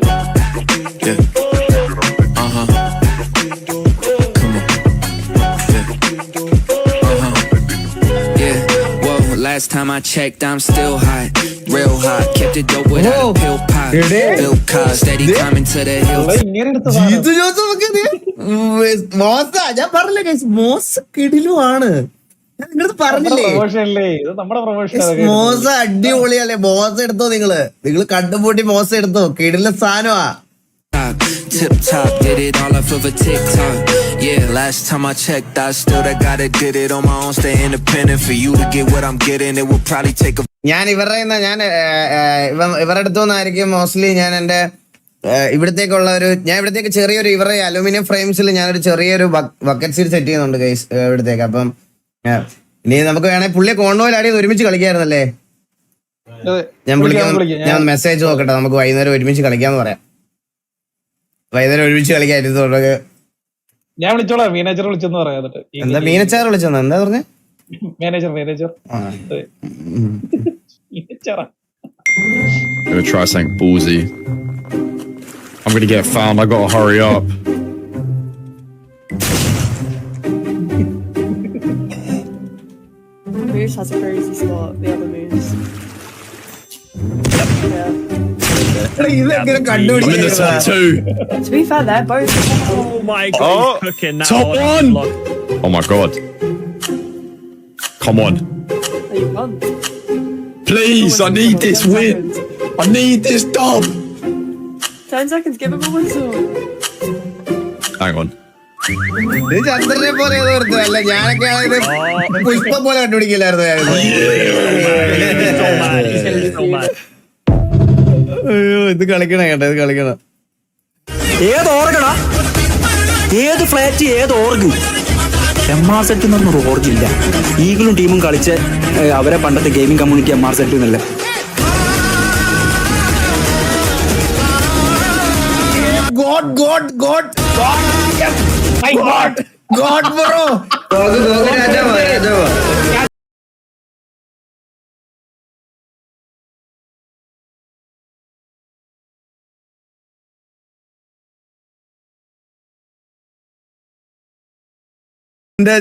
K: Last time I checked, I'm still hot, real hot. Kept it dope without a pill pop. Bill Cosby, steady climbing to the hills.
A: Jeethu Joseph ഞാൻ പറഞ്ഞില്ലേ മോശം കിടിലുമാണ്. ഞാൻ നിങ്ങളത് പറഞ്ഞില്ലേ?
C: ഇത് നമ്മുടെ promotion.
A: മോശ അടിപൊളിയല്ലേ? മോശം എടുത്തോ നിങ്ങൾ കണ്ടുപൂട്ടി മോശം എടുത്തോ. കിടില സാധനമാ.
K: Tip top, did it all off of a TikTok. Yeah, last time I checked, I still that guy that did it on my own. Stay independent. For you to get what I'm getting, it will probably take a.
A: ഞാൻ ഇവരുടെ അടുത്തുനിന്നായിരിക്കും mostly ഞാൻ എന്റെ ഇവിടത്തേക്കുള്ള ഞാൻ ഇവിടത്തേക്ക് ചെറിയൊരു ഇവരുടെ aluminium ഫ്രെയിംസിൽ ഞാനൊരു ചെറിയൊരു ബക്കറ്റ് സീറ്റ് സെറ്റ് ചെയ്യുന്നുണ്ട് ഗൈസ് ഇവിടത്തേക്ക്. അപ്പം ഇനി നമുക്ക് വേണേ പുള്ളിയെ കോൺവോയിലാടി ഒരുമിച്ച് കളിക്കായിരുന്നല്ലേ? ഞാൻ മെസ്സേജ് നോക്കട്ടെ. നമുക്ക് വൈകുന്നേരം ഒരുമിച്ച് കളിക്കാന്ന് പറയാം. വൈകുന്നേരം ഒരുമിച്ച് കളിക്കായിരുന്നു.
C: ഞാൻ വിളിച്ചോളാം. മാനേജർ വിളിച്ചെന്ന് പറയാം.
A: എന്താ മീനച്ചാർ വിളിച്ചെന്നാ? എന്താ പറഞ്ഞേ?
C: Manager
H: I'm gonna try something ballsy. I'm gonna get found. I gotta hurry up.
L: Moose has a crazy spot. The other Moose.
A: ഇതെങ്ങനെ
H: I'm in this one too.
L: To be fair, they're both.
D: Oh my god, he's cooking now.
H: Top one! Oh my god. Come on.
L: You won.
H: Please, I need this win. I need this dub.
L: 10 seconds, give him a whistle.
H: Hang on.
A: ഇത് ചന്ദ്രനെ പോലെ അല്ല. ഞാനൊക്കെ ആണെങ്കിൽ പുഷ്പം പോലെ കണ്ടുപിടിക്കില്ലായിരുന്നു. അയ്യോ ഇത് കളിക്കണം കേട്ടോ, ഇത് കളിക്കണം.
K: ഏത് ഓർഗടാ? ഏത് ഫ്ലാറ്റ്? ഏത് ഓർഗ്? MR സെറ്റ് എന്നൊന്നും ഓർഗില്ല. ഈഗിളും ടീമും കളിച്ച് അവരെ പണ്ടത്തെ ഗെയിമിംഗ് കമ്മ്യൂണിറ്റി MR സെറ്റ് എന്നല്ല.
A: എന്റെ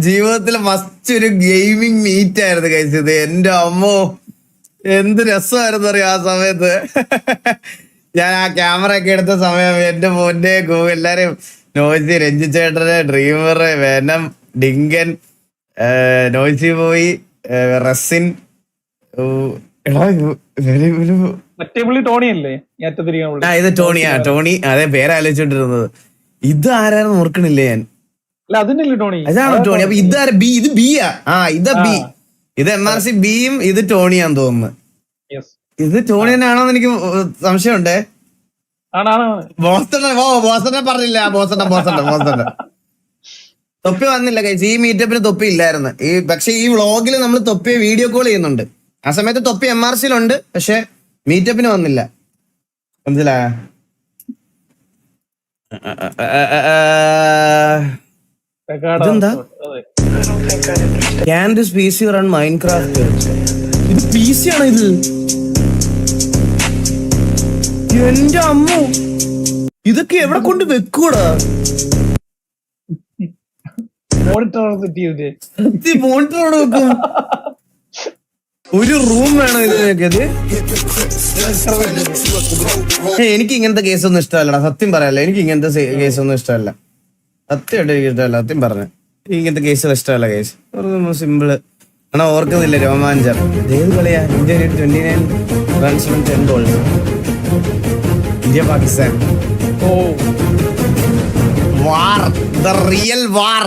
A: ജീവിതത്തിലെ ഫസ്റ്റ് ഒരു ഗെയിമിംഗ് മീറ്റ് ആയിരുന്നു കഴിച്ചത്. എന്റെ അമ്മോ എന്ത് രസമായിരുന്നു അറിയാം ആ സമയത്ത്. ഞാൻ ആ ക്യാമറ ഒക്കെ എടുത്ത സമയം എന്റെ മോന്റെ എല്ലാരും നോയ്സി, രഞ്ജിച്ചേട്ടന്, Dreamer, Venom, Dinkan, Noisy Boy, Razin,
C: മറ്റേ പുള്ളി ടോണി അല്ലേ ഏറ്റത്തിരിക്കുന്ന പുള്ളി?
A: ഇത് ടോണി അതെ പേരാലോചിച്ചോണ്ടിരുന്നത്. ഇത് ആരായിരുന്നു ഓർക്കണില്ലേ ഞാൻ.
C: അല്ല അതിനല്ലേ ടോണി?
A: അതാണോ ടോണി? അപ്പൊ ഇതാര ബി? ഇത് ബിയാ? ഇതാ ബി. ഇത് MRC ബിയും ഇത് ടോണിയാന്ന് തോന്നുന്നു. ഇത് ടോണി തന്നെയാണോന്ന് എനിക്ക് സംശയമുണ്ടേ. ബോസ്റ്റനെ പറഞ്ഞില്ല. ബോസ്റ്റന്റെ തൊപ്പി വന്നില്ല കൈസ്. ഈ മീറ്റപ്പിന് തൊപ്പി ഇല്ലായിരുന്നു. പക്ഷെ ഈ വ്ളോഗിൽ നമ്മൾ തൊപ്പിയെ വീഡിയോ കോൾ ചെയ്യുന്നുണ്ട്. ആ സമയത്ത് തൊപ്പി MRCയിലുണ്ട്, പക്ഷെ മീറ്റപ്പിന് വന്നില്ല. മനസ്സിലായ? ഇതെന്താ? Can this PC run Minecraft? ഇത് PC ആണോ ഇത്? എന്റെ അമ്മോ, ഇതൊക്കെ എവിടെ കൊണ്ട് വെക്കൂടാ?
C: മോണിറ്റർ
A: വെക്കും. ഒരു റൂം വേണം ഇതിനൊക്കെ. എനിക്ക് ഇങ്ങനത്തെ കേസൊന്നും ഇഷ്ടമല്ലടാ, സത്യം പറയാല്ല. എനിക്ക് ഇങ്ങനത്തെ കേസൊന്നും ഇഷ്ടമല്ല, സത്യമായിട്ട് എനിക്ക് ഇഷ്ടമല്ല. സത്യം പറഞ്ഞ ഇങ്ങനത്തെ കേസുകൾ ഇഷ്ടമല്ല. കേസ് സിമ്പിള് ആണോ? ഓർക്കുന്നില്ല രോമാഞ്ചം. ഏത് കളിയാ? India 29 runs from 10 balls. India Pakistan war, the real war.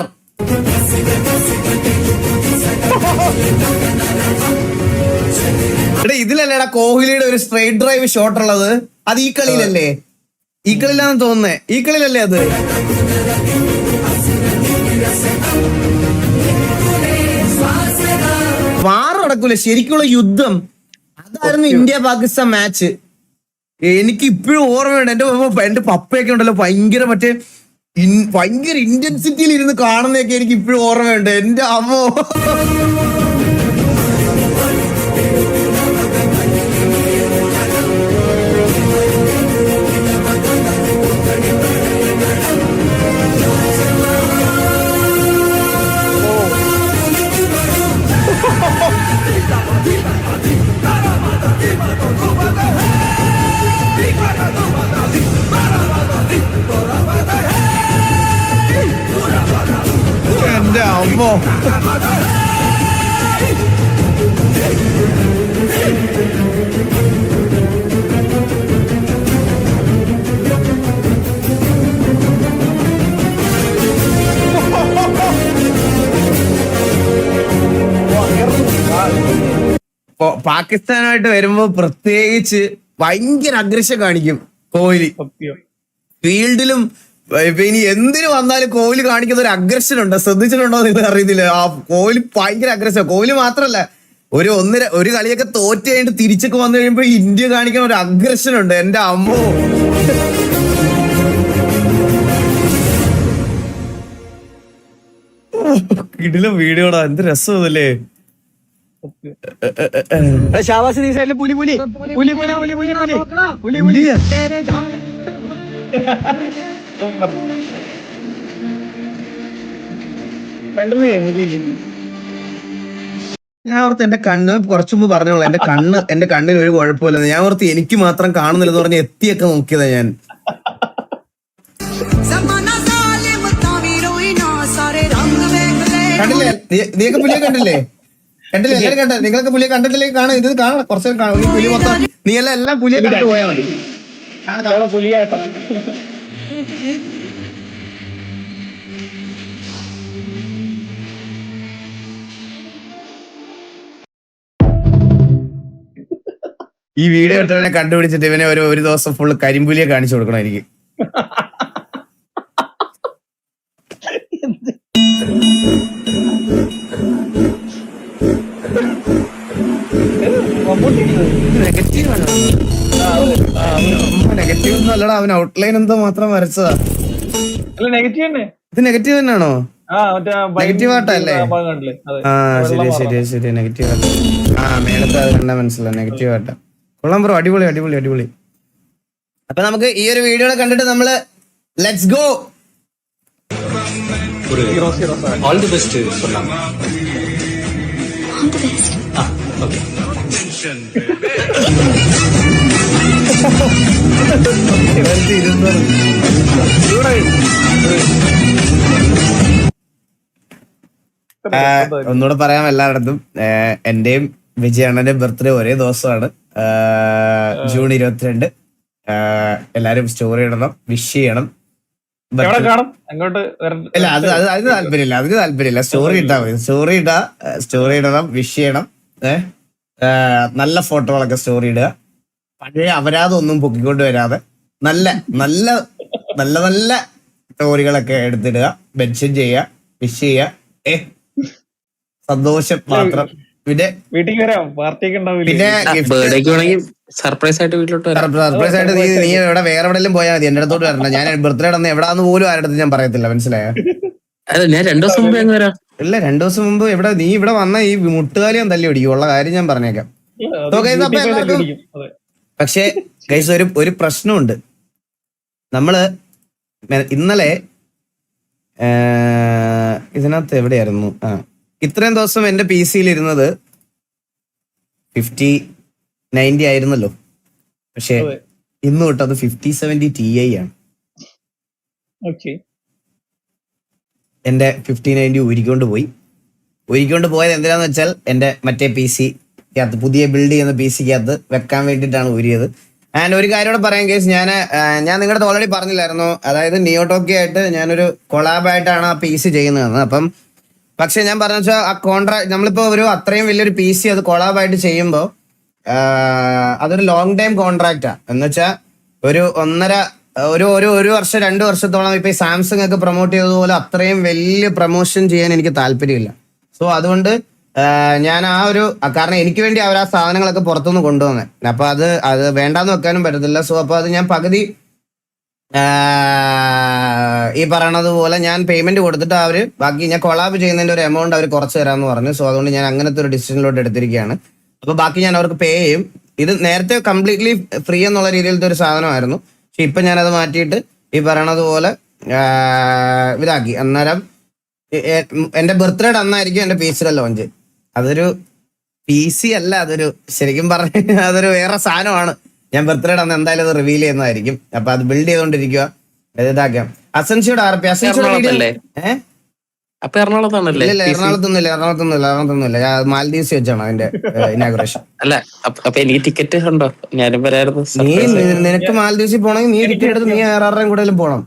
A: ഇതിലല്ലേടാ കോഹ്ലിയുടെ ഒരു സ്ട്രൈറ്റ് ഡ്രൈവ് ഷോട്ട് ഉള്ളത്? അത് ഈ കളിയിലല്ലേ? ഈ കളിയിലാന്ന് തോന്നുന്നേ. ഈ കളിയിലല്ലേ അത്? വാർ നടക്കൂല, ശരിക്കുള്ള യുദ്ധം. അതായിരുന്നു ഇന്ത്യ പാകിസ്ഥാൻ മാച്ച്. എനിക്ക് ഇപ്പോഴും ഓർമ്മയുണ്ട്. എന്റെ പപ്പയൊക്കെ ഉണ്ടല്ലോ ഭയങ്കര ഭയങ്കര ഇന്റൻസിറ്റിയിൽ ഇരുന്ന് കാണുന്നതൊക്കെ എനിക്ക് ഇപ്പോഴും ഓർമ്മയുണ്ട്. എന്റെ അമ്മോ, എന്റെ അമ്മോ. പാകിസ്ഥാനായിട്ട് വരുമ്പോ പ്രത്യേകിച്ച് ഭയങ്കര അഗ്രഷൻ കാണിക്കും കോഹ്ലി. ഫീൽഡിലും ഇനി എന്തിനു വന്നാലും കോഹ്ലി കാണിക്കുന്ന ഒരു അഗ്രഷൻ ഉണ്ട്. ശ്രദ്ധിച്ചിട്ടുണ്ടോ നിങ്ങൾ? അറിയത്തില്ല. ആ കോഹ്ലി ഭയങ്കര അഗ്രഷൻ. കോഹ്ലി മാത്രല്ല, ഒരു കളിയൊക്കെ തോറ്റ് കഴിഞ്ഞിട്ട് തിരിച്ചൊക്കെ വന്നു കഴിയുമ്പോ ഇന്ത്യ കാണിക്കുന്ന ഒരു അഗ്രഷൻ ഉണ്ട്. എന്റെ അമ്മോ, കിടിലം വീഡിയോടാ. എന്ത് രസമല്ലേ? ഞാൻ ഓർത്ത് എന്റെ കണ്ണ് കുറച്ചു മുമ്പ് പറഞ്ഞോളൂ, എന്റെ കണ്ണിന് ഒരു കുഴപ്പമില്ലെന്ന്. ഞാൻ ഓർത്ത് എനിക്ക് മാത്രം കാണുന്നില്ലെന്ന് പറഞ്ഞ് എത്തിയൊക്കെ നോക്കിയതാ ഞാൻ. കണ്ടില്ലേ? നീയൊക്കെ പുലിയെ കണ്ടില്ലേ? എല്ലാവരും കണ്ട? നിങ്ങളൊക്കെ പുലിയെ കണ്ടിട്ടില്ലേ? കാണാം, ഇത് കാണാം. കുറച്ചു കാണും. ഈ പുലി മൊത്തം നീ എല്ലാം പുലിയെ കണ്ടു പോയാൽ മതി.
C: പുലിയായിട്ടോ
A: ഈ വീഡിയോ എടുത്തവനെ കണ്ടുപിടിച്ചിട്ട് ഇവനെ ഒരു ദിവസം ഫുള്ള് കരിമ്പുലിയെ കാണിച്ചു കൊടുക്കണം എനിക്ക്. നെഗറ്റീവ് ഒന്നും അല്ലടാ, അവൻ ഔട്ട്ലൈൻ എന്തോ മാത്രം വരച്ചതാ. ഇത് നെഗറ്റീവ് തന്നെയാണോ? നെഗറ്റീവ് ആട്ടല്ലേ? ശരി നെഗറ്റീവ് ആട്ട. മേളത്തെ അത് കണ്ടാ മനസ്സിലായി, നെഗറ്റീവ് ആട്ട. കൊള്ളാം ബ്രോ, അടിപൊളി. അപ്പൊ നമുക്ക് ഈ ഒരു വീഡിയോ കണ്ടിട്ട് നമ്മള് let's go.
D: All the best സൊല്ലാം.
J: All the best.
D: ഓക്കേ.
A: ഒന്നുകൂടെ പറയാം എല്ലായിടത്തും, എന്റെയും വിജയണ്ണന്റെ ബർത്ത്ഡേ ഒരേ ദിവസമാണ്, ജൂൺ 22. എല്ലാരും സ്റ്റോറി ഇടണം, വിഷ് ചെയ്യണം.
C: എവിടെ കാണും? അങ്ങോട്ട് വരണ്ട.
A: ഇല്ല അത് അതിന് താല്പര്യമില്ല. സ്റ്റോറി ഇട്ടാ മതി. സ്റ്റോറി ഇടണം, വിഷ് ചെയ്യണം. നല്ല ഫോട്ടോകളൊക്കെ സ്റ്റോറി ഇടുക. പഴയ അപരാധം ഒന്നും പൊക്കിക്കൊണ്ട് വരാതെ നല്ല നല്ല നല്ല നല്ല സ്റ്റോറികളൊക്കെ എടുത്തിടുക, മെൻഷൻ ചെയ്യുക, വിഷ് ചെയ്യുക. സന്തോഷം മാത്രം. പിന്നെ
C: വീട്ടിൽ വരാം, പാർട്ടിയൊക്കെ ഉണ്ടാവില്ല.
A: പിന്നെ
B: ബർത്ത്ഡേക്ക് വേണമെങ്കിൽ സർപ്രൈസ് ആയിട്ട് വീട്ടിലോട്ട് വരാം.
A: സർപ്രൈസ് ആയിട്ട് നീ എവിടെ വേറെ എവിടെയെങ്കിലും പോയാൽ മതി, എന്റെ അടുത്തോട്ട് വരണം. ഞാൻ ബർത്ത്ഡേ ഇടുന്ന എവിടാന്ന് പോലും ആരുടെ അടുത്ത് ഞാൻ പറയത്തില്ല, മനസ്സിലായോ?
B: അല്ല, ഞാൻ 2 ദിവസം മുമ്പ് അങ്ങ് വരാം.
A: ഇല്ല, 2 ദിവസം മുമ്പ് നീ ഇവിടെ വന്ന ഈ മുട്ടുകാലി ഞാൻ തല്ലി പിടിക്കും, ഉള്ള കാര്യം ഞാൻ പറഞ്ഞേക്കാം. പക്ഷേ ഗൈസ് ഒരു പ്രശ്നമുണ്ട്. നമ്മള് ഇന്നലെ ഇതിനകത്ത് എവിടെയായിരുന്നു, ഇത്രയും ദിവസം എന്റെ PC ഇരുന്നത് 5090 ആയിരുന്നല്ലോ. പക്ഷെ ഇന്ന് തൊട്ട് അത് 5070 Ti ആണ്. എന്റെ 5090 ഊരിക്കൊണ്ട് പോയത് എന്തിനാന്ന് വെച്ചാൽ എന്റെ മറ്റേ PC-ക്കകത്ത്, പുതിയ ബിൽഡ് ചെയ്യുന്ന PC-ക്കകത്ത് വെക്കാൻ വേണ്ടിയിട്ടാണ് ഊരിയത്. ആൻഡ് ഒരു കാര്യം കൂടെ പറയാൻ കേസ്, ഞാൻ നിങ്ങളുടെ ഓൾറെഡി പറഞ്ഞില്ലായിരുന്നു, അതായത് നിയോട്ടോക്കി ആയിട്ട് ഞാനൊരു കൊളാബായിട്ടാണ് ആ PC ചെയ്യുന്നതെന്ന്. അപ്പം പക്ഷെ ഞാൻ പറഞ്ഞ വെച്ചാൽ ആ കോൺട്രാക്ട് നമ്മളിപ്പോ അത്രയും വലിയൊരു PC അത് കൊളാബായിട്ട് ചെയ്യുമ്പോൾ അതൊരു ലോങ് ടൈം കോൺട്രാക്റ്റാ. എന്ന് വെച്ചാൽ ഒരു വർഷം 2 വർഷത്തോളം ഇപ്പൊ ഈ സാംസങ് ഒക്കെ പ്രൊമോട്ട് ചെയ്തതുപോലെ അത്രയും വലിയ പ്രൊമോഷൻ ചെയ്യാൻ എനിക്ക് താല്പര്യമില്ല. സോ അതുകൊണ്ട് ഞാൻ കാരണം എനിക്ക് വേണ്ടി അവർ ആ സാധനങ്ങളൊക്കെ പുറത്തുനിന്ന് കൊണ്ടുവന്നത്. അപ്പൊ അത് വേണ്ടാന്ന് വെക്കാനും പറ്റത്തില്ല. സോ അപ്പൊ അത് ഞാൻ പകുതി ഈ പറയണത് പോലെ ഞാൻ പേയ്മെന്റ് കൊടുത്തിട്ട് ബാക്കി ഞാൻ കൊളാബ് ചെയ്യുന്നതിന്റെ ഒരു എമൗണ്ട് അവർ കുറച്ച് തരാമെന്ന് പറഞ്ഞു. സോ അതുകൊണ്ട് ഞാൻ അങ്ങനത്തെ ഒരു ഡിസിഷനിലോട്ട് എടുത്തിരിക്കുകയാണ്. അപ്പൊ ബാക്കി ഞാൻ അവർക്ക് പേ ചെയ്യും. ഇത് നേരത്തെ കംപ്ലീറ്റ്ലി ഫ്രീ എന്നുള്ള രീതിയിലത്തെ ഒരു സാധനമായിരുന്നു. പക്ഷെ ഇപ്പൊ ഞാനത് മാറ്റിയിട്ട് ഈ പറയണത് പോലെ ഇതാക്കി. അന്നേരം എന്റെ ബർത്ത്ഡേ അന്നായിരിക്കും എന്റെ PC ലോഞ്ച്. അതൊരു PC അല്ല, ശരിക്കും പറഞ്ഞ അതൊരു വേറെ സാധനമാണ്. ഞാൻ ബർത്ത്ഡേ അന്ന് എന്തായാലും അത് റിവീൽ ചെയ്യുന്നതായിരിക്കും. അപ്പൊ അത് ബിൽഡ് ചെയ്തോണ്ടിരിക്കുക. ഇതാക്കാം. അസൻസിയുടെ RP
B: അപ്പൊ എറണാകുളത്താണല്ലേ?
A: ഇല്ല, എറണാകുളത്തൊന്നുമില്ല. മാൽദീവ്സ് വെച്ചാണ് അതിന്റെ ഇനാഗുറേഷൻ.
B: അല്ല, അപ്പൊ എനിക്ക് ടിക്കറ്റ് ഉണ്ടോ? ഞാനും വരായിരുന്നു.
A: നിനക്ക് മാൽദീവ്സിൽ പോണെങ്കിൽ നീ ടിക്കറ്റ് എടുത്ത് നീ 6 കൂടുതലും പോണം.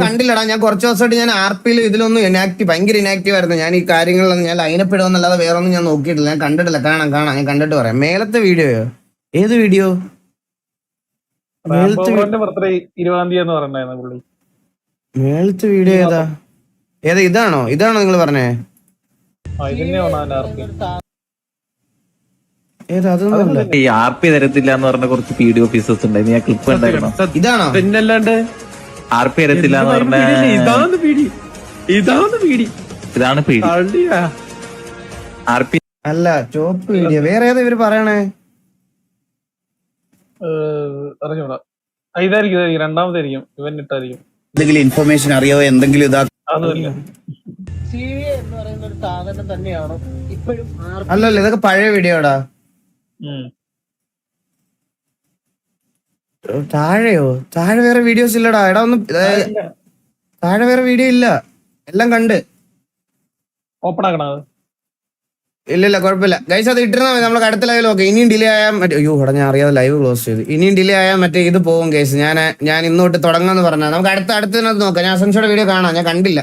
A: കണ്ടില്ലടാ, ഞാൻ കുറച്ച് ദിവസമായിട്ട് ഞാൻ RP-യിൽ ഇതിലൊന്നും ഭയങ്കര ഇനാക്റ്റീവ് ആയിരുന്നു. ഞാൻ ഈ കാര്യങ്ങളിലൊന്നും ഞാൻ ലൈനപ്പ് ഇടുമെന്നല്ലാതെ വേറെ ഒന്നും ഞാൻ നോക്കിയിട്ടില്ല. ഞാൻ കണ്ടിട്ടില്ല. കാണാം ഞാൻ കണ്ടിട്ട് പറയാം. മേലത്തെ വീഡിയോയോ? ഏത് വീഡിയോ? മേലത്തെ വീഡിയോ ഏതാ? ഇതാണോ നിങ്ങൾ പറഞ്ഞേ?
E: ഈ RP തരത്തില്ല എന്ന് പറഞ്ഞ കുറച്ച് PD ഓഫീസേഴ്സ് ഉണ്ടായിരുന്നു. ഞാൻ ക്ലിപ്പ് ഉണ്ടായിരുന്നു.
A: ഇതാണോ?
E: പിന്നല്ലാണ്ട് RP തരത്തില്ല എന്ന് പറഞ്ഞ ഇതാണ് PD. RP
A: അല്ല, ചോപ്പ് വീഡിയോ. വേറെ ഏതാ ഇവര് പറയണേ?
C: അറിഞ്ഞൂടാ. ഇതായിരിക്കും, രണ്ടാമതായിരിക്കും. ഇവൻ ഇട്ടായിരിക്കും.
A: എന്തെങ്കിലും ഇൻഫർമേഷൻ അറിയാവോ? എന്തെങ്കിലും അല്ലല്ല, ഇതൊക്കെ പഴയ വീഡിയോടാ. താഴെ വേറെ വീഡിയോസ് ഇല്ലടാ. താഴെ വേറെ വീഡിയോ ഇല്ല. എല്ലാം കണ്ട്
C: ഓപ്പൺ ആക്കണത്.
A: ഇല്ല, കുഴപ്പമില്ല ഗൈസ്. അത് ഇട്ടിരുന്നാ മതി. നമുക്ക് അടുത്ത ലൈവ് നോക്കാം. ഇനിയും ഡിലേ ആയാൽ ഞാൻ അറിയാതെ ലൈവ് ക്ലോസ് ചെയ്തു. ഇനിയും ഡിലേ ആയാൽ ഇത് പോകും ഗൈസ്. ഞാൻ ഇന്നോട്ട് തുടങ്ങാന്ന് പറഞ്ഞാൽ നമുക്ക് അടുത്തതിനകത്ത് നോക്കാം. ഞാൻ അസൻസിയുടെ വീഡിയോ കാണാം. ഞാൻ കണ്ടില്ല.